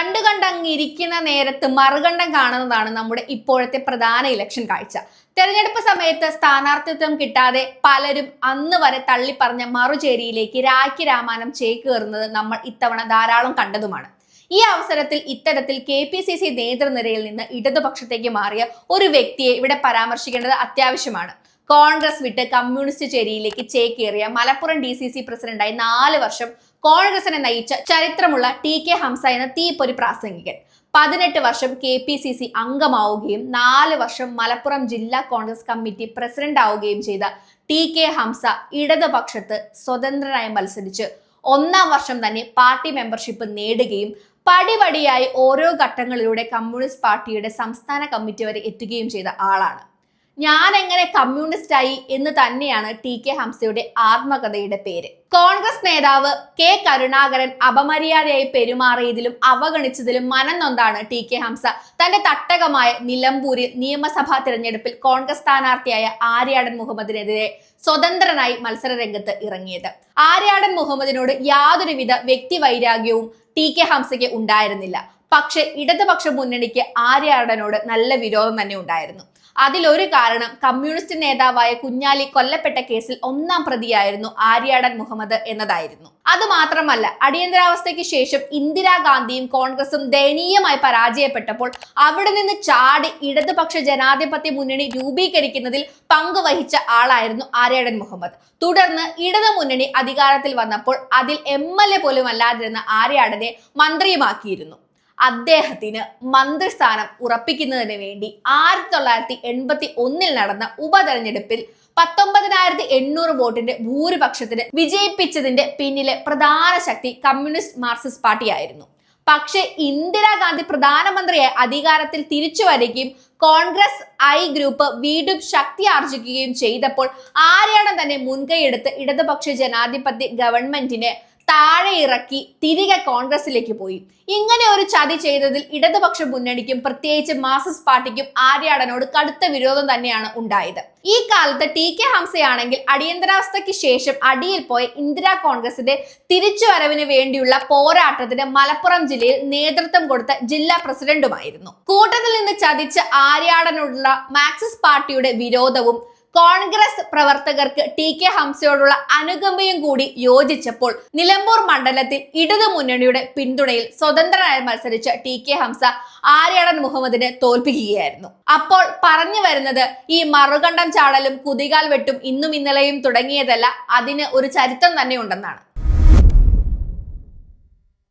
കണ്ടുകണ്ടങ്ങിരിക്കുന്ന നേരത്ത് മറുകണ്ഠം കാണുന്നതാണ് നമ്മുടെ ഇപ്പോഴത്തെ പ്രധാന ഇലക്ഷൻ കാഴ്ച. തെരഞ്ഞെടുപ്പ് സമയത്ത് സ്ഥാനാർത്ഥിത്വം കിട്ടാതെ പലരും അന്ന് വരെ തള്ളിപ്പറഞ്ഞ മറുചേരിയിലേക്ക് രാഖി രാമാനം ചേക്കേറുന്നത് നമ്മൾ ഇത്തവണ ധാരാളം കണ്ടതുമാണ്. ഈ അവസരത്തിൽ ഇത്തരത്തിൽ KPCC നേതൃനിരയിൽ നിന്ന് ഇടതുപക്ഷത്തേക്ക് മാറിയ ഒരു വ്യക്തിയെ ഇവിടെ പരാമർശിക്കേണ്ടത് അത്യാവശ്യമാണ്. കോൺഗ്രസ് വിട്ട് കമ്മ്യൂണിസ്റ്റ് ചേരിയിലേക്ക് ചേക്കേറിയ മലപ്പുറം DCC പ്രസിഡന്റായി 4 വർഷം കോൺഗ്രസിനെ നയിച്ച ചരിത്രമുള്ള TK ഹംസ എന്ന തീപ്പൊരി പ്രാസംഗികൻ 18 വർഷം KPCC അംഗമാവുകയും 4 വർഷം മലപ്പുറം ജില്ലാ കോൺഗ്രസ് കമ്മിറ്റി പ്രസിഡന്റ് ആവുകയും ചെയ്ത TK ഹംസ ഇടതുപക്ഷത്ത് സ്വതന്ത്രനായി മത്സരിച്ച് 1-ാം വർഷം തന്നെ പാർട്ടി മെമ്പർഷിപ്പ് നേടുകയും പടിപടിയായി ഓരോ ഘട്ടങ്ങളിലൂടെ കമ്മ്യൂണിസ്റ്റ് പാർട്ടിയുടെ സംസ്ഥാന കമ്മിറ്റി വരെ എത്തുകയും ചെയ്ത ആളാണ്. ഞാൻ എങ്ങനെ കമ്മ്യൂണിസ്റ്റ് ആയി എന്ന് തന്നെയാണ് TK ഹംസയുടെ ആത്മകഥയുടെ പേര്. കോൺഗ്രസ് നേതാവ് K കരുണാകരൻ അപമര്യാദയായി പെരുമാറിയതിലും അവഗണിച്ചതിലും മനം നൊന്താണ് TK ഹംസ തന്റെ തട്ടകമായ നിലമ്പൂരിൽ നിയമസഭാ തിരഞ്ഞെടുപ്പിൽ കോൺഗ്രസ് സ്ഥാനാർത്ഥിയായ ആര്യാടൻ മുഹമ്മദിനെതിരെ സ്വതന്ത്രനായി മത്സര രംഗത്ത് ഇറങ്ങിയത്. ആര്യാടൻ മുഹമ്മദിനോട് യാതൊരുവിധ വ്യക്തിവൈരാഗ്യവും TK ഹംസയ്ക്ക് ഉണ്ടായിരുന്നില്ല. പക്ഷെ ഇടതുപക്ഷ മുന്നണിക്ക് ആര്യാടനോട് നല്ല വിരോധം തന്നെ ഉണ്ടായിരുന്നു. അതിലൊരു കാരണം കമ്മ്യൂണിസ്റ്റ് നേതാവായ കുഞ്ഞാലി കൊല്ലപ്പെട്ട കേസിൽ 1-ാം പ്രതിയായിരുന്നു ആര്യാടൻ മുഹമ്മദ് എന്നതായിരുന്നു. അതുമാത്രമല്ല, അടിയന്തരാവസ്ഥയ്ക്ക് ശേഷം ഇന്ദിരാഗാന്ധിയും കോൺഗ്രസും ദയനീയമായി പരാജയപ്പെട്ടപ്പോൾ അവിടെ നിന്ന് ചാടി ഇടതുപക്ഷ ജനാധിപത്യ മുന്നണി രൂപീകരിക്കുന്നതിൽ പങ്കുവഹിച്ച ആളായിരുന്നു ആര്യാടൻ മുഹമ്മദ്. തുടർന്ന് ഇടതു മുന്നണി അധികാരത്തിൽ വന്നപ്പോൾ അതിൽ MLA പോലും അല്ലാതിരുന്ന ആര്യാടനെ മന്ത്രിയുമാക്കിയിരുന്നു. അദ്ദേഹത്തിന് മന്ത്രിസ്ഥാനം ഉറപ്പിക്കുന്നതിന് വേണ്ടി 1981 നടന്ന ഉപതെരഞ്ഞെടുപ്പിൽ 19,800 വോട്ടിന്റെ ഭൂരിപക്ഷത്തിന് വിജയിപ്പിച്ചതിന്റെ പിന്നിലെ പ്രധാന ശക്തി കമ്മ്യൂണിസ്റ്റ് മാർക്സിസ്റ്റ് പാർട്ടിയായിരുന്നു. പക്ഷേ ഇന്ദിരാഗാന്ധി പ്രധാനമന്ത്രിയായി അധികാരത്തിൽ തിരിച്ചു വരികയും കോൺഗ്രസ് ഗ്രൂപ്പ് വീണ്ടും ശക്തി ആർജിക്കുകയും ചെയ്തപ്പോൾ ആര്യാടൻ തന്നെ മുൻകൈയെടുത്ത് ഇടതുപക്ഷ ജനാധിപത്യ ഗവൺമെന്റിനെ താഴെ ഇറക്കി തിരികെ കോൺഗ്രസിലേക്ക് പോയി. ഇങ്ങനെ ഒരു ചതി ചെയ്തതിൽ ഇടതുപക്ഷ മുന്നണിക്കും പ്രത്യേകിച്ച് മാർക്സിസ്റ്റ് പാർട്ടിക്കും ആര്യാടനോട് കടുത്ത വിരോധം തന്നെയാണ് ഉണ്ടായത്. ഈ കാലത്ത് TK ഹംസയാണെങ്കിൽ അടിയന്തരാവസ്ഥയ്ക്ക് ശേഷം അടിയിൽ പോയ ഇന്ദിരാ കോൺഗ്രസിന്റെ തിരിച്ചുവരവിന് വേണ്ടിയുള്ള പോരാട്ടത്തിന് മലപ്പുറം ജില്ലയിൽ നേതൃത്വം കൊടുത്ത ജില്ലാ പ്രസിഡന്റുമായിരുന്നു. കൂട്ടത്തിൽ നിന്ന് ചതിച്ച ആര്യാടനോടുള്ള മാർക്സിസ്റ്റ് പാർട്ടിയുടെ വിരോധവും കോൺഗ്രസ് പ്രവർത്തകർക്ക് TK ഹംസയോടുള്ള അനുകമ്പയും കൂടി യോജിച്ചപ്പോൾ നിലമ്പൂർ മണ്ഡലത്തിൽ ഇടതു മുന്നണിയുടെ പിന്തുണയിൽ സ്വതന്ത്രനായി മത്സരിച്ച TK ഹംസ ആര്യാടൻ മുഹമ്മദിനെ തോൽപ്പിക്കുകയായിരുന്നു. അപ്പോൾ പറഞ്ഞു വരുന്നത് ഈ മറുകണ്ഠം ചാടലും കുതികാൽ വെട്ടും ഇന്നും ഇന്നലെയും തുടങ്ങിയതല്ല, അതിന് ഒരു ചരിത്രം തന്നെ ഉണ്ടെന്നാണ്.